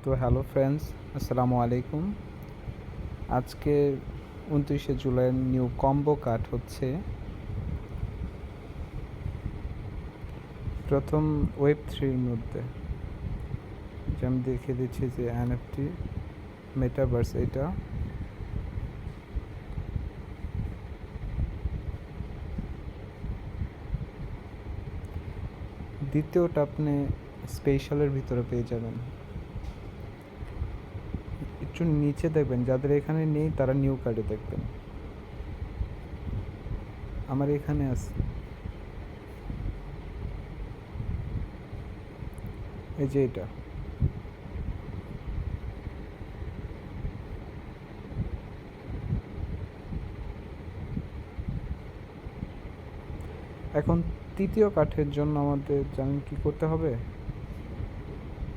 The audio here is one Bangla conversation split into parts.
তো হ্যালো ফ্রেন্ডস, আসসালামু আলাইকুম। আজকে 29শে জুলাইয়ের নিউ কম্বো কার্ড হচ্ছে প্রথম ওয়েব 3-র মধ্যে, যে আমি দেখিয়ে দিচ্ছি যে এনএফটি মেটাভার্স এটা। দ্বিতীয়টা আপনি স্পেশালের ভিতরে পেয়ে যাবেন। একটু নিচে দেখবেন, যাদের এখানে নেই তারা নিউ কার্ডে দেখবেন। আমার এখানে আছে, এই যে এটা। এখন তৃতীয় কাঠের জন্য আমাদের জানেন কি করতে হবে?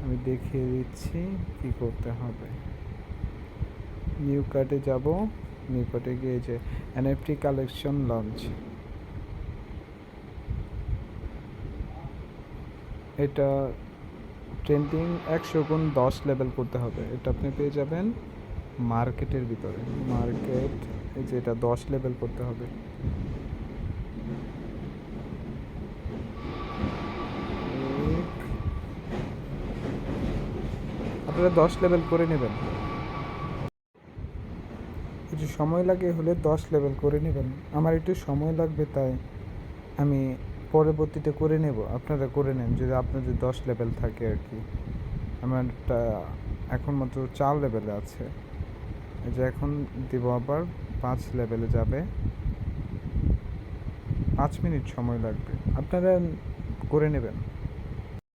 আমি দেখিয়ে দিচ্ছি কি করতে হবে। নিউ কার্ডে যাব, নিউ কার্ডে গিয়ে যে এনএফটি কালেকশন লঞ্চ, এটা ট্রেন্ডিং 100x10 লেভেল করতে হবে। এটা আপনি পেয়ে যাবেন মার্কেটের ভিতরে। মার্কেট, এই যে এটা 10 লেভেল করতে হবে। আপনারা 10 লেভেল করে নেবেন, একটু সময় লাগে হলে 10 লেভেল করে নেবেন। আমার একটু সময় লাগবে, তাই আমি পরবর্তীতে করে নেব। আপনারা করে নেন যদি আপনাদের 10 লেভেল থাকে আর কি। আমারটা এখন মাত্র 4 লেভেলে আছে। এই যে এখন দিব, আবার 5 লেভেলে যাবে। 5 মিনিট সময় লাগবে, আপনারা করে নেবেন।